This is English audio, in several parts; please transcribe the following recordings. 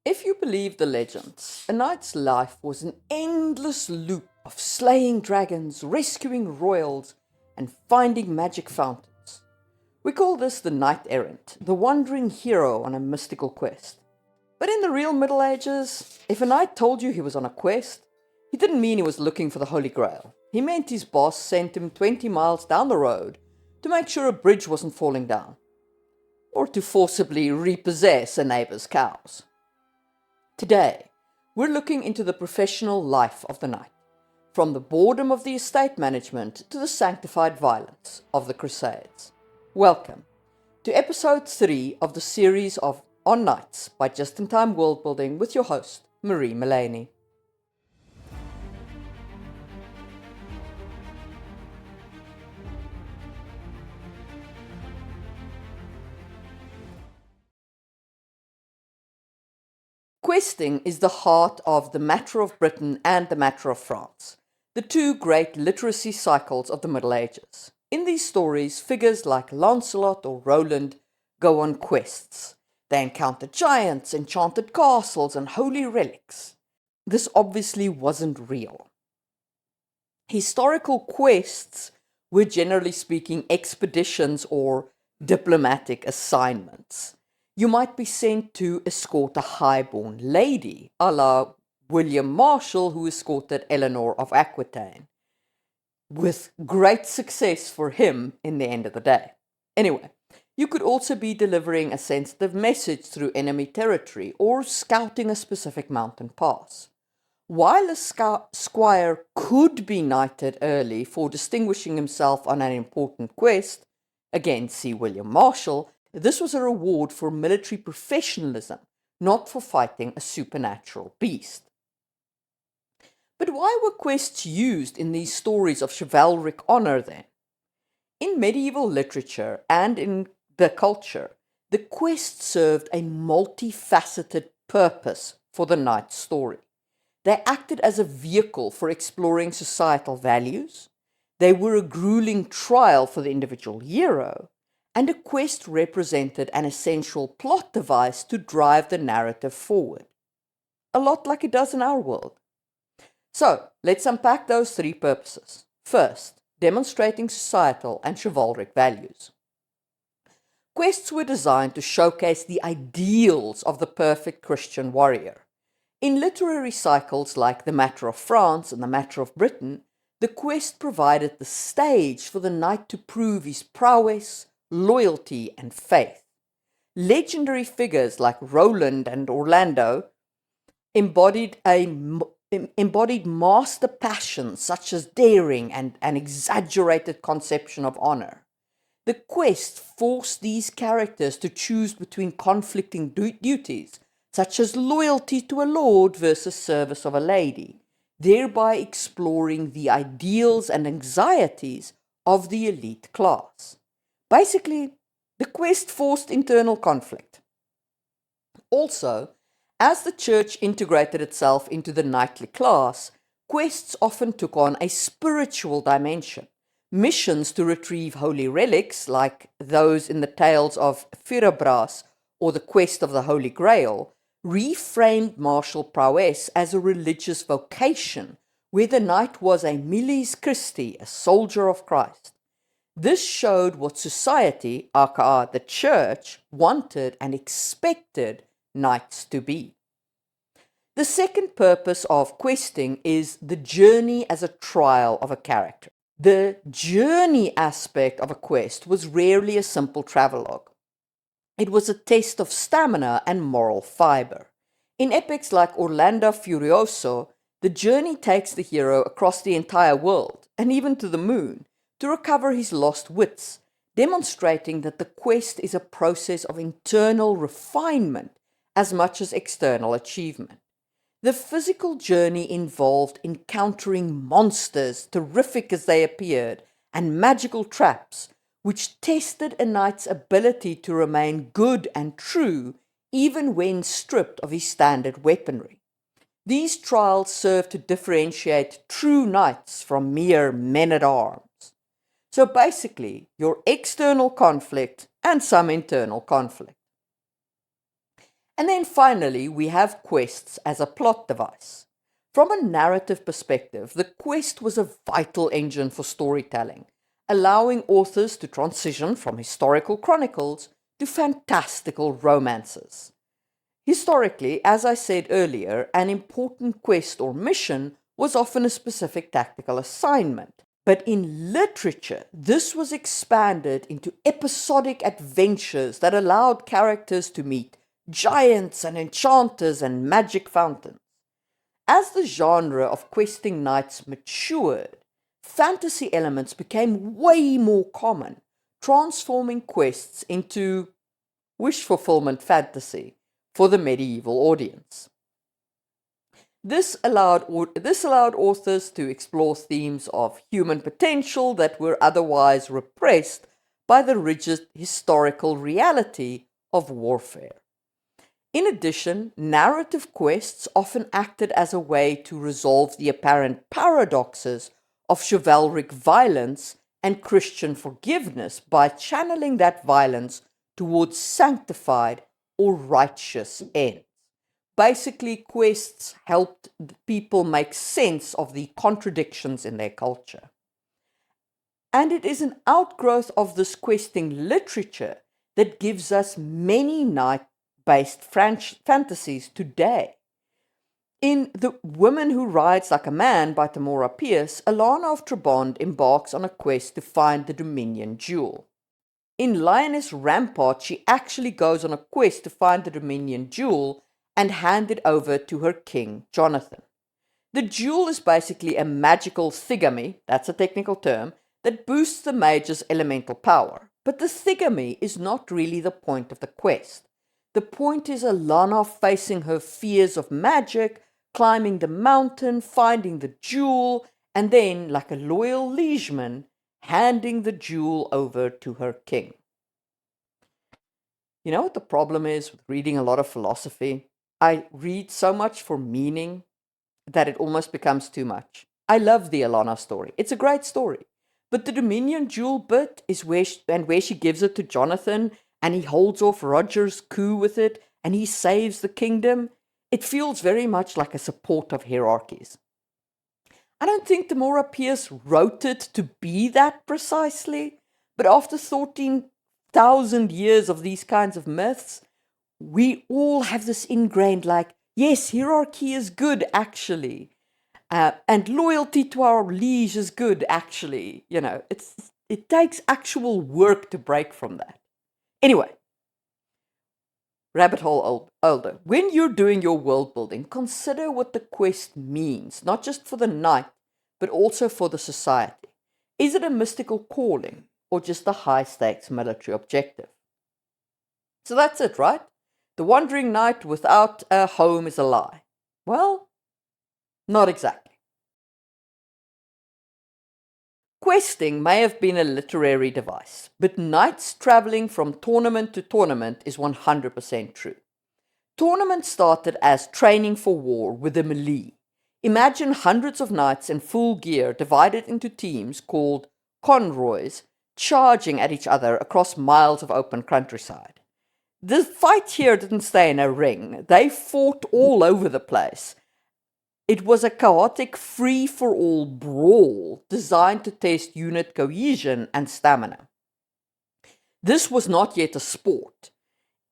If you believe the legends, a knight's life was an endless loop of slaying dragons, rescuing royals, and finding magic fountains. We call this the Knight-Errant, the wandering hero on a mystical quest. But in the real Middle Ages, if a knight told you he was on a quest, he didn't mean he was looking for the Holy Grail. He meant his boss sent him 20 miles down the road to make sure a bridge wasn't falling down, or to forcibly repossess a neighbor's cows. Today, we're looking into the professional life of the knight, from the boredom of the estate management to the sanctified violence of the crusades. Welcome to episode 3 of the series of On Knights by Just in Time Worldbuilding with your host, Marie Mullaney. Questing is the heart of the Matter of Britain and the Matter of France, the two great literacy cycles of the Middle Ages. In these stories, figures like Lancelot or Roland go on quests. They encounter giants, enchanted castles, and holy relics. This obviously wasn't real. Historical quests were, generally speaking, expeditions or diplomatic assignments. You might be sent to escort a highborn lady, a la William Marshall, who escorted Eleanor of Aquitaine, with great success for him in the end of the day. Anyway, you could also be delivering a sensitive message through enemy territory or scouting a specific mountain pass. While a squire could be knighted early for distinguishing himself on an important quest, again see William Marshall, this was a reward for military professionalism, not for fighting a supernatural beast. But why were quests used in these stories of chivalric honor then? In medieval literature and in the culture, the quest served a multifaceted purpose for the knight's story. They acted as a vehicle for exploring societal values, they were a grueling trial for the individual hero, and a quest represented an essential plot device to drive the narrative forward. A lot like it does in our world. So, let's unpack those three purposes. First, demonstrating societal and chivalric values. Quests were designed to showcase the ideals of the perfect Christian warrior. In literary cycles like the Matter of France and the Matter of Britain, the quest provided the stage for the knight to prove his prowess, loyalty, and faith. Legendary figures like Roland and Orlando embodied master passions such as daring and an exaggerated conception of honor. The quest forced these characters to choose between conflicting duties, such as loyalty to a lord versus service of a lady, thereby exploring the ideals and anxieties of the elite class. Basically, the quest forced internal conflict. Also, as the church integrated itself into the knightly class, quests often took on a spiritual dimension. Missions to retrieve holy relics, like those in the tales of Fyrabras or the quest of the Holy Grail, reframed martial prowess as a religious vocation, where the knight was a miles Christi, a soldier of Christ. This showed what society, aka the church, wanted and expected knights to be. The second purpose of questing is the journey as a trial of a character. The journey aspect of a quest was rarely a simple travelogue. It was a test of stamina and moral fiber. In epics like Orlando Furioso, the journey takes the hero across the entire world, and even to the moon, to recover his lost wits, demonstrating that the quest is a process of internal refinement as much as external achievement. The physical journey involved encountering monsters, terrific as they appeared, and magical traps, which tested a knight's ability to remain good and true even when stripped of his standard weaponry. These trials serve to differentiate true knights from mere men-at-arms. So basically, your external conflict and some internal conflict. And then finally, we have quests as a plot device. From a narrative perspective, the quest was a vital engine for storytelling, allowing authors to transition from historical chronicles to fantastical romances. Historically, as I said earlier, an important quest or mission was often a specific tactical assignment. But in literature, this was expanded into episodic adventures that allowed characters to meet giants and enchanters and magic fountains. As the genre of questing knights matured, fantasy elements became way more common, transforming quests into wish fulfillment fantasy for the medieval audience. This allowed authors to explore themes of human potential that were otherwise repressed by the rigid historical reality of warfare. In addition, narrative quests often acted as a way to resolve the apparent paradoxes of chivalric violence and Christian forgiveness by channeling that violence towards sanctified or righteous ends. Basically, quests helped people make sense of the contradictions in their culture. And it is an outgrowth of this questing literature that gives us many knight-based fantasies today. In The Woman Who Rides Like a Man by Tamora Pierce, Alana of Trabond embarks on a quest to find the Dominion Jewel. In Lioness Rampart, she actually goes on a quest to find the Dominion Jewel and hand it over to her king, Jonathan. The jewel is basically a magical thigamy, that's a technical term, that boosts the mage's elemental power. But the thigamy is not really the point of the quest. The point is Alana facing her fears of magic, climbing the mountain, finding the jewel, and then, like a loyal liegeman, handing the jewel over to her king. You know what the problem is with reading a lot of philosophy? I read so much for meaning that it almost becomes too much. I love the Alana story. It's a great story. But the Dominion Jewel bit is where she gives it to Jonathan and he holds off Roger's coup with it and he saves the kingdom. It feels very much like a support of hierarchies. I don't think Tamora Pierce wrote it to be that precisely, but after 14,000 years of these kinds of myths, we all have this ingrained like, yes, hierarchy is good, actually. And loyalty to our liege is good, actually. You know, it takes actual work to break from that. Anyway, rabbit hole older. When you're doing your world building, consider what the quest means, not just for the knight, but also for the society. Is it a mystical calling or just a high-stakes military objective? So that's it, right? The wandering knight without a home is a lie. Well, not exactly. Questing may have been a literary device, but knights traveling from tournament to tournament is 100% true. Tournaments started as training for war with the melee. Imagine hundreds of knights in full gear divided into teams called conroys, charging at each other across miles of open countryside. The fight here didn't stay in a ring. They fought all over the place. It was a chaotic free-for-all brawl designed to test unit cohesion and stamina. This was not yet a sport.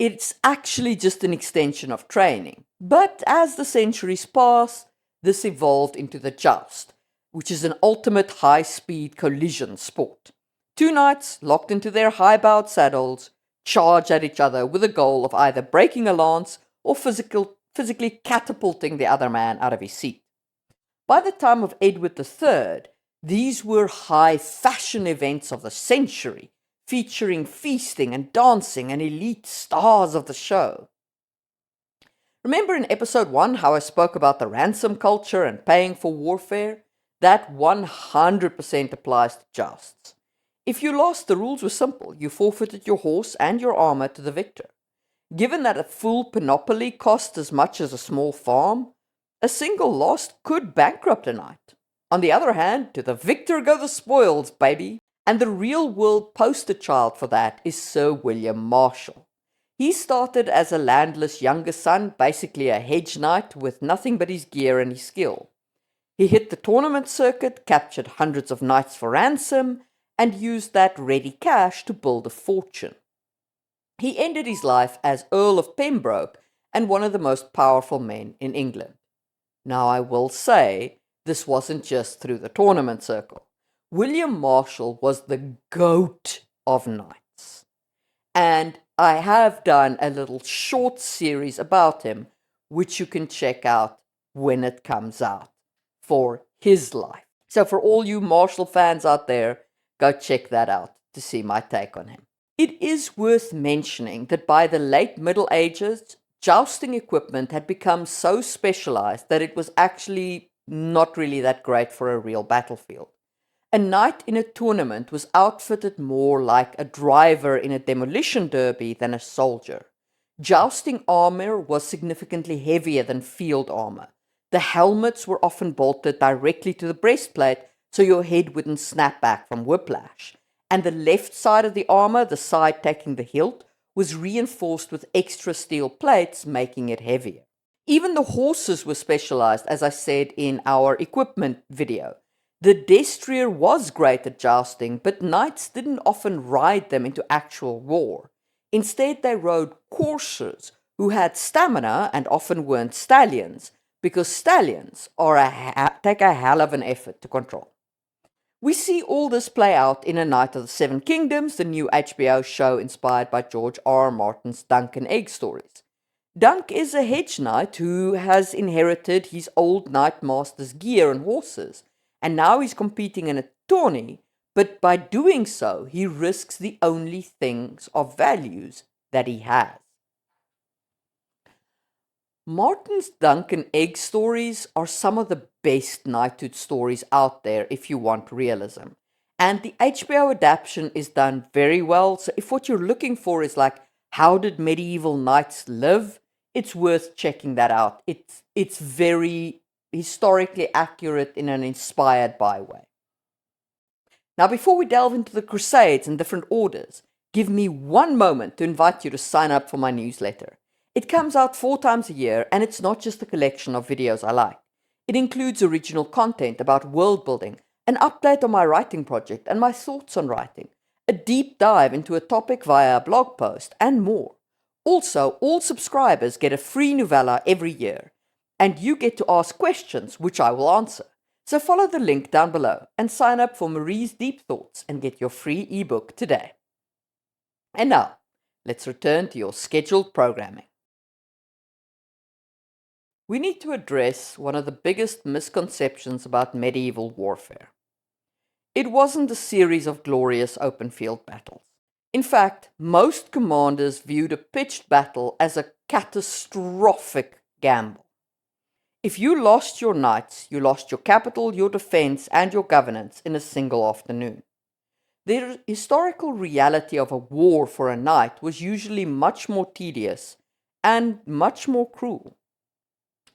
It's actually just an extension of training. But as the centuries passed, this evolved into the joust, which is an ultimate high-speed collision sport. Two knights, locked into their high-bowed saddles, charge at each other with the goal of either breaking a lance or physically catapulting the other man out of his seat. By the time of Edward III, these were high fashion events of the century, featuring feasting and dancing and elite stars of the show. Remember in episode 1 how I spoke about the ransom culture and paying for warfare? That 100% applies to jousts. If you lost, the rules were simple. You forfeited your horse and your armor to the victor. Given that a full panoply cost as much as a small farm, a single loss could bankrupt a knight. On the other hand, to the victor go the spoils, baby. And the real-world poster child for that is Sir William Marshall. He started as a landless younger son, basically a hedge knight with nothing but his gear and his skill. He hit the tournament circuit, captured hundreds of knights for ransom, and used that ready cash to build a fortune. He ended his life as Earl of Pembroke and one of the most powerful men in England. Now, I will say, this wasn't just through the tournament circle. William Marshall was the goat of knights. And I have done a little short series about him, which you can check out when it comes out for his life. So, for all you Marshall fans out there, go check that out to see my take on him. It is worth mentioning that by the late Middle Ages, jousting equipment had become so specialized that it was actually not really that great for a real battlefield. A knight in a tournament was outfitted more like a driver in a demolition derby than a soldier. Jousting armor was significantly heavier than field armor. The helmets were often bolted directly to the breastplate so your head wouldn't snap back from whiplash. And the left side of the armor, the side taking the hilt, was reinforced with extra steel plates, making it heavier. Even the horses were specialized, as I said in our equipment video. The destrier was great at jousting, but knights didn't often ride them into actual war. Instead, they rode coursers who had stamina and often weren't stallions, because stallions take a hell of an effort to control. We see all this play out in A Knight of the Seven Kingdoms, the new HBO show inspired by George R. Martin's Dunk and Egg stories. Dunk is a hedge knight who has inherited his old knight master's gear and horses, and now he's competing in a tourney, but by doing so, he risks the only things of values that he has. Martin's Dunk and Egg stories are some of the best knighthood stories out there if you want realism. And the HBO adaptation is done very well, so if what you're looking for is like, how did medieval knights live? It's worth checking that out. It's very historically accurate in an inspired by way. Now, before we delve into the crusades and different orders, give me one moment to invite you to sign up for my newsletter. It comes out 4 times a year, and it's not just a collection of videos I like. It includes original content about world building, an update on my writing project and my thoughts on writing, a deep dive into a topic via a blog post, and more. Also, all subscribers get a free novella every year, and you get to ask questions, which I will answer. So follow the link down below and sign up for Marie's Deep Thoughts and get your free ebook today. And now, let's return to your scheduled programming. We need to address one of the biggest misconceptions about medieval warfare. It wasn't a series of glorious open field battles. In fact, most commanders viewed a pitched battle as a catastrophic gamble. If you lost your knights, you lost your capital, your defense, and your governance in a single afternoon. The historical reality of a war for a knight was usually much more tedious and much more cruel.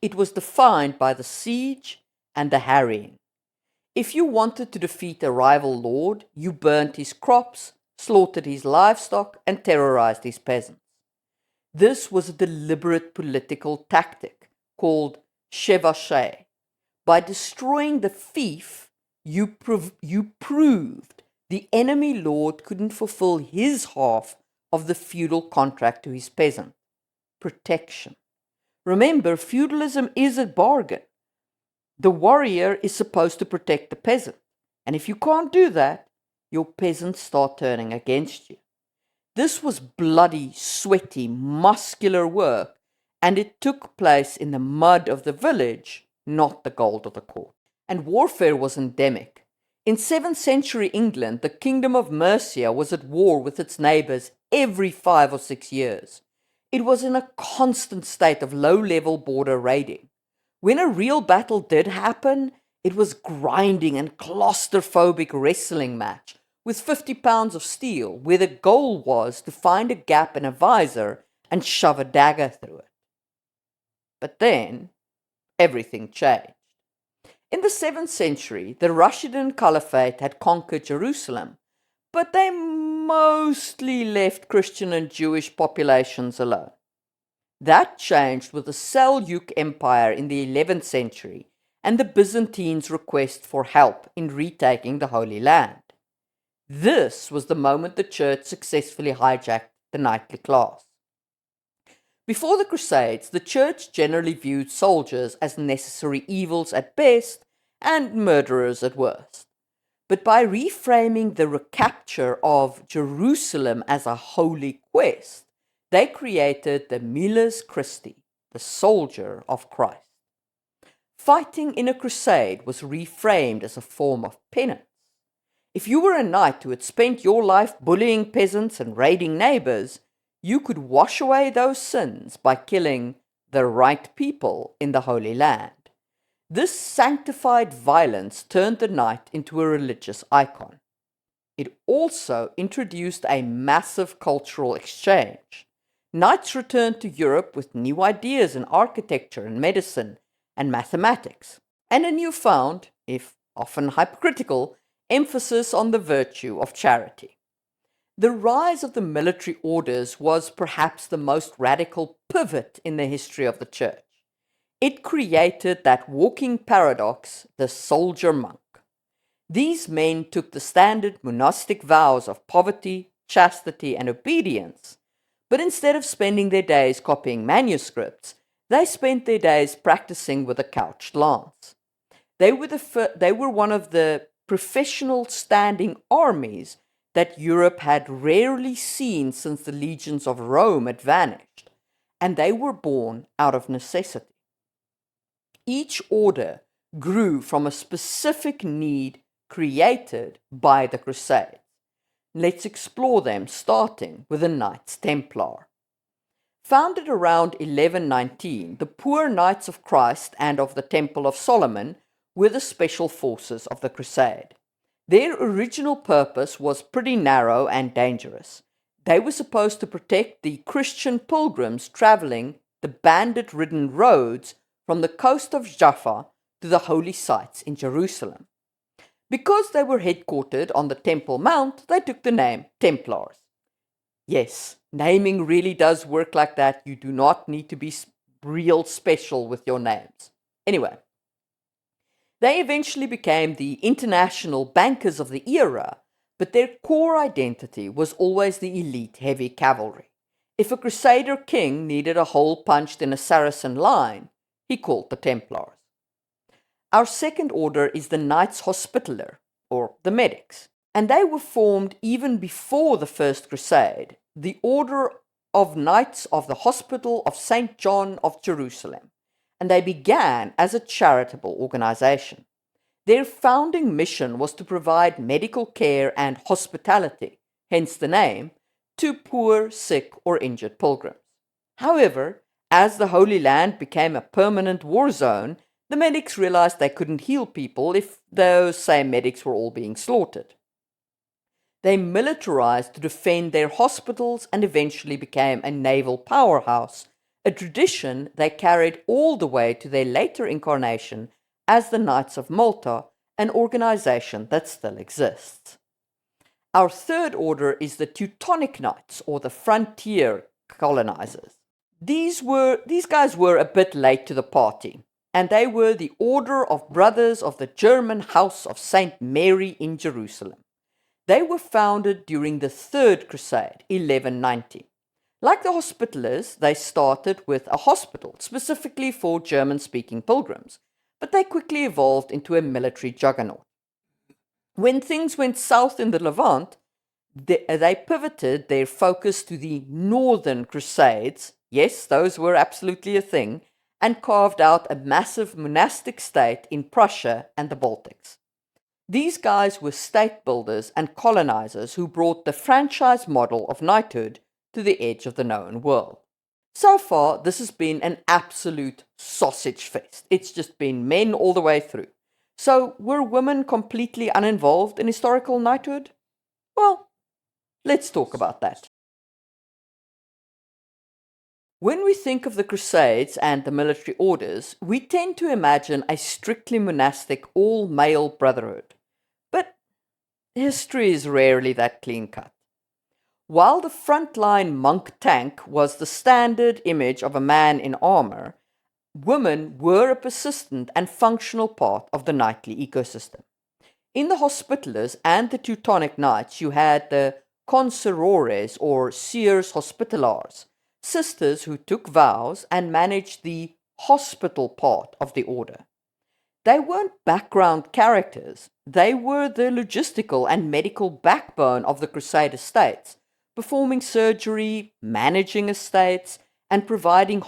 It was defined by the siege and the harrying. If you wanted to defeat a rival lord, you burnt his crops, slaughtered his livestock, and terrorized his peasants. This was a deliberate political tactic called chevauchée. By destroying the fief, you proved the enemy lord couldn't fulfill his half of the feudal contract to his peasant: protection. Remember, feudalism is a bargain. The warrior is supposed to protect the peasant, and if you can't do that, your peasants start turning against you. This was bloody, sweaty, muscular work, and it took place in the mud of the village, not the gold of the court. And warfare was endemic. In 7th century England, the Kingdom of Mercia was at war with its neighbours every 5 or 6 years. It was in a constant state of low-level border raiding. When a real battle did happen, it was grinding and claustrophobic wrestling match with 50 pounds of steel, where the goal was to find a gap in a visor and shove a dagger through it. But then, everything changed. In the 7th century, the Rashidun Caliphate had conquered Jerusalem, but they mostly left Christian and Jewish populations alone. That changed with the Seljuk Empire in the 11th century and the Byzantines' request for help in retaking the Holy Land. This was the moment the church successfully hijacked the knightly class. Before the Crusades, the church generally viewed soldiers as necessary evils at best and murderers at worst. But by reframing the recapture of Jerusalem as a holy quest, they created the Miles Christi, the soldier of Christ. Fighting in a crusade was reframed as a form of penance. If you were a knight who had spent your life bullying peasants and raiding neighbors, you could wash away those sins by killing the right people in the Holy Land. This sanctified violence turned the knight into a religious icon. It also introduced a massive cultural exchange. Knights returned to Europe with new ideas in architecture and medicine and mathematics, and a newfound, if often hypocritical, emphasis on the virtue of charity. The rise of the military orders was perhaps the most radical pivot in the history of the church. It created that walking paradox, the soldier monk. These men took the standard monastic vows of poverty, chastity, and obedience, but instead of spending their days copying manuscripts, they spent their days practicing with a couched lance. They were one of the professional standing armies that Europe had rarely seen since the legions of Rome had vanished, and they were born out of necessity. Each order grew from a specific need created by the Crusades. Let's explore them, starting with the Knights Templar. Founded around 1119, the poor Knights of Christ and of the Temple of Solomon were the special forces of the Crusade. Their original purpose was pretty narrow and dangerous. They were supposed to protect the Christian pilgrims traveling the bandit-ridden roads from the coast of Jaffa to the holy sites in Jerusalem. Because they were headquartered on the Temple Mount, they took the name Templars. Yes, naming really does work like that. You do not need to be real special with your names. Anyway, they eventually became the international bankers of the era, but their core identity was always the elite heavy cavalry. If a Crusader king needed a hole punched in a Saracen line, he called the Templars. Our second order is the Knights Hospitaller, or the Medics, and they were formed even before the First Crusade, the Order of Knights of the Hospital of St. John of Jerusalem, and they began as a charitable organization. Their founding mission was to provide medical care and hospitality, hence the name, to poor, sick, or injured pilgrims. However, as the Holy Land became a permanent war zone, the medics realized they couldn't heal people if those same medics were all being slaughtered. They militarized to defend their hospitals and eventually became a naval powerhouse, a tradition they carried all the way to their later incarnation as the Knights of Malta, an organization that still exists. Our third order is the Teutonic Knights, or the frontier colonizers. These guys were a bit late to the party, and they were the Order of Brothers of the German House of St. Mary in Jerusalem. They were founded during the Third Crusade, 1190. Like the Hospitallers, they started with a hospital, specifically for German-speaking pilgrims, but they quickly evolved into a military juggernaut. When things went south in the Levant, they pivoted their focus to the Northern Crusades. Yes, those were absolutely a thing, and carved out a massive monastic state in Prussia and the Baltics. These guys were state builders and colonizers who brought the franchise model of knighthood to the edge of the known world. So far, this has been an absolute sausage fest. It's just been men all the way through. So, were women completely uninvolved in historical knighthood? Well, let's talk about that. When we think of the Crusades and the military orders, we tend to imagine a strictly monastic, all-male brotherhood. But history is rarely that clean-cut. While the frontline monk tank was the standard image of a man in armor, women were a persistent and functional part of the knightly ecosystem. In the Hospitallers and the Teutonic Knights, you had the consorores or seers hospitallars, sisters who took vows and managed the hospital part of the order. They weren't background characters, they were the logistical and medical backbone of the Crusade estates, performing surgery, managing estates, and providing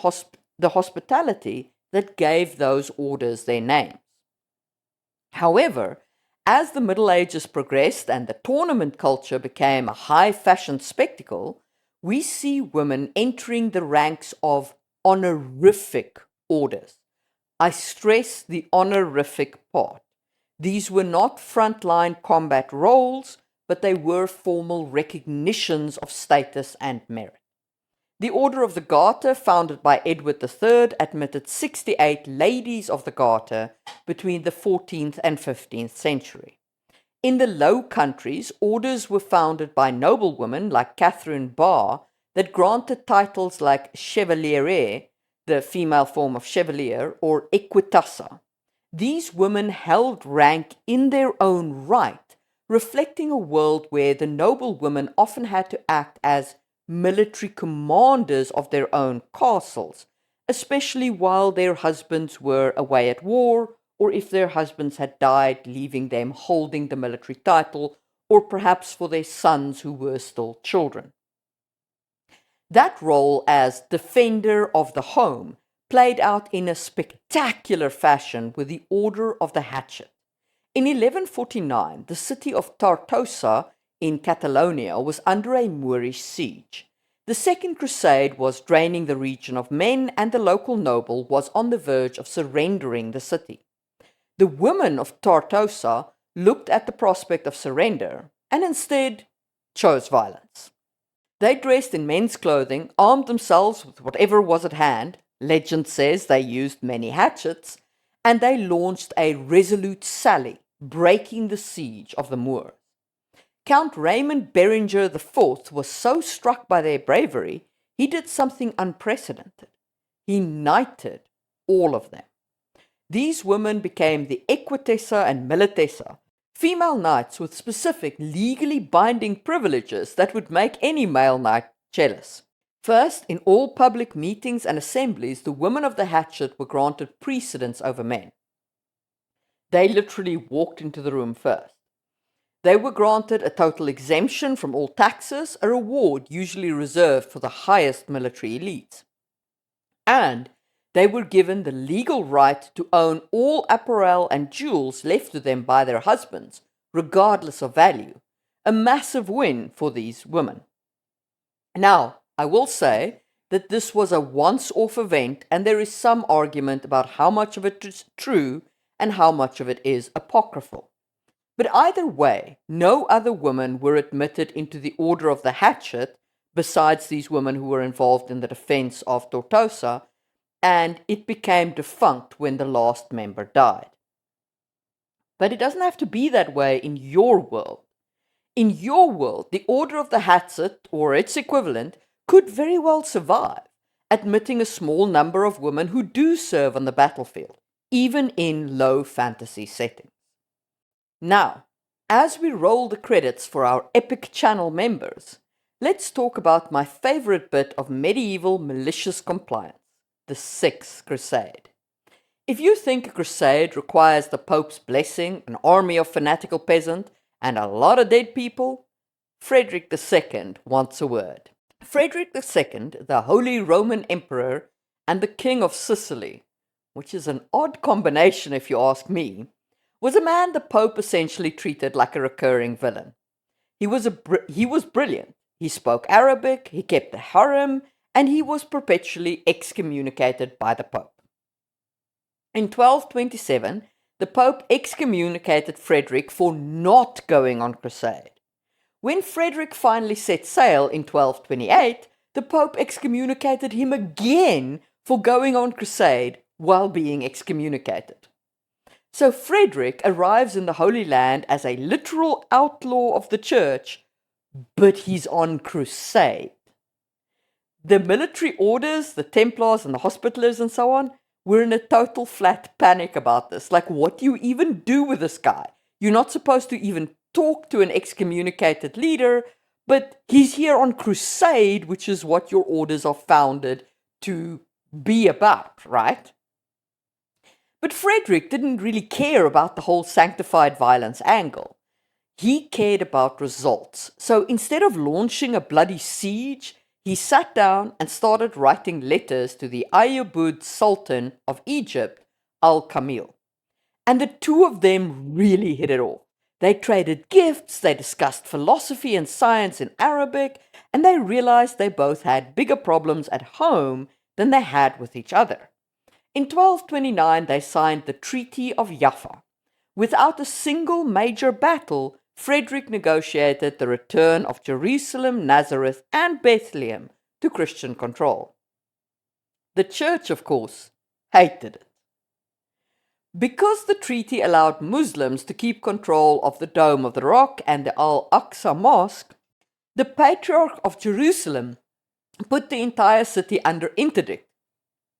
the hospitality that gave those orders their names. However, as the Middle Ages progressed and the tournament culture became a high fashion spectacle, we see women entering the ranks of honorific orders. I stress the honorific part. These were not frontline combat roles, but they were formal recognitions of status and merit. The Order of the Garter, founded by Edward III, admitted 68 ladies of the Garter between the 14th and 15th century. In the Low Countries, orders were founded by noblewomen like Catherine Parr that granted titles like Chevaliere, the female form of chevalier, or Equitassa. These women held rank in their own right, reflecting a world where the noblewomen often had to act as military commanders of their own castles, especially while their husbands were away at war, or if their husbands had died, leaving them holding the military title, or perhaps for their sons who were still children. That role as defender of the home played out in a spectacular fashion with the Order of the Hatchet. In 1149, the city of Tortosa in Catalonia was under a Moorish siege. The Second Crusade was draining the region of men, and the local noble was on the verge of surrendering the city. The women of Tortosa looked at the prospect of surrender and instead chose violence. They dressed in men's clothing, armed themselves with whatever was at hand. Legend says they used many hatchets, and they launched a resolute sally, breaking the siege of the Moors. Count Raymond Berenger IV was so struck by their bravery, he did something unprecedented. He knighted all of them. These women became the Equitessa and Militessa, female knights with specific legally binding privileges that would make any male knight jealous. First, in all public meetings and assemblies, the women of the hatchet were granted precedence over men. They literally walked into the room first. They were granted a total exemption from all taxes, a reward usually reserved for the highest military elites. And they were given the legal right to own all apparel and jewels left to them by their husbands, regardless of value. A massive win for these women. Now, I will say that this was a once-off event, and there is some argument about how much of it is true and how much of it is apocryphal. But either way, no other women were admitted into the Order of the Hatchet besides these women who were involved in the defense of Tortosa, and it became defunct when the last member died. But it doesn't have to be that way in your world. In your world, the Order of the Hatchet, or its equivalent, could very well survive, admitting a small number of women who do serve on the battlefield, even in low fantasy settings. Now, as we roll the credits for our Epic Channel members, let's talk about my favorite bit of medieval malicious compliance, the Sixth Crusade. If you think a crusade requires the Pope's blessing, an army of fanatical peasants, and a lot of dead people, Frederick II wants a word. Frederick II, the Holy Roman Emperor and the King of Sicily, which is an odd combination if you ask me, was a man the Pope essentially treated like a recurring villain. He was brilliant. He spoke Arabic, he kept the harem, and he was perpetually excommunicated by the Pope. In 1227, the Pope excommunicated Frederick for not going on crusade. When Frederick finally set sail in 1228, the Pope excommunicated him again for going on crusade while being excommunicated. So Frederick arrives in the Holy Land as a literal outlaw of the church, but he's on crusade. The military orders, the Templars and the Hospitallers and so on, were in a total flat panic about this. Like, what do you even do with this guy? You're not supposed to even talk to an excommunicated leader, but he's here on crusade, which is what your orders are founded to be about, right? But Frederick didn't really care about the whole sanctified violence angle. He cared about results. So instead of launching a bloody siege, he sat down and started writing letters to the Ayyubid Sultan of Egypt, Al-Kamil. And the two of them really hit it off. They traded gifts, they discussed philosophy and science in Arabic, and they realized they both had bigger problems at home than they had with each other. In 1229, they signed the Treaty of Jaffa. Without a single major battle, Frederick negotiated the return of Jerusalem, Nazareth, and Bethlehem to Christian control. The church, of course, hated it. Because the treaty allowed Muslims to keep control of the Dome of the Rock and the Al-Aqsa Mosque, the Patriarch of Jerusalem put the entire city under interdict,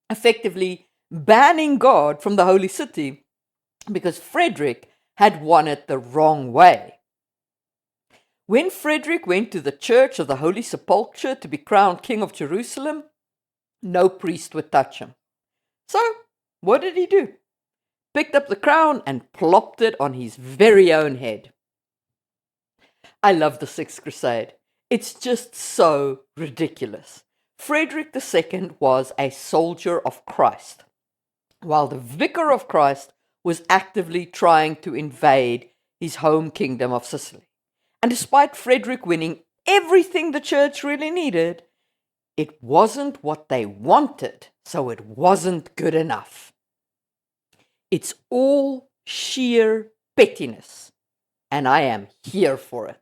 effectively banning God from the holy city because Frederick had won it the wrong way. When Frederick went to the Church of the Holy Sepulchre to be crowned King of Jerusalem, no priest would touch him. So, what did he do? Picked up the crown and plopped it on his very own head. I love the Sixth Crusade. It's just so ridiculous. Frederick II was a soldier of Christ, while the Vicar of Christ was actively trying to invade his home kingdom of Sicily. And despite Frederick winning everything the church really needed, it wasn't what they wanted, so it wasn't good enough. It's all sheer pettiness, and I am here for it.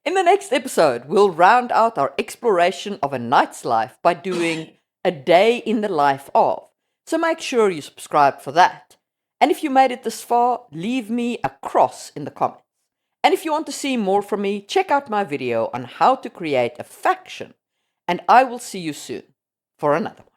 In the next episode, we'll round out our exploration of a knight's life by doing a day in the life of. So make sure you subscribe for that. And if you made it this far, leave me a cross in the comments. And if you want to see more from me, check out my video on how to create a faction. And I will see you soon for another one.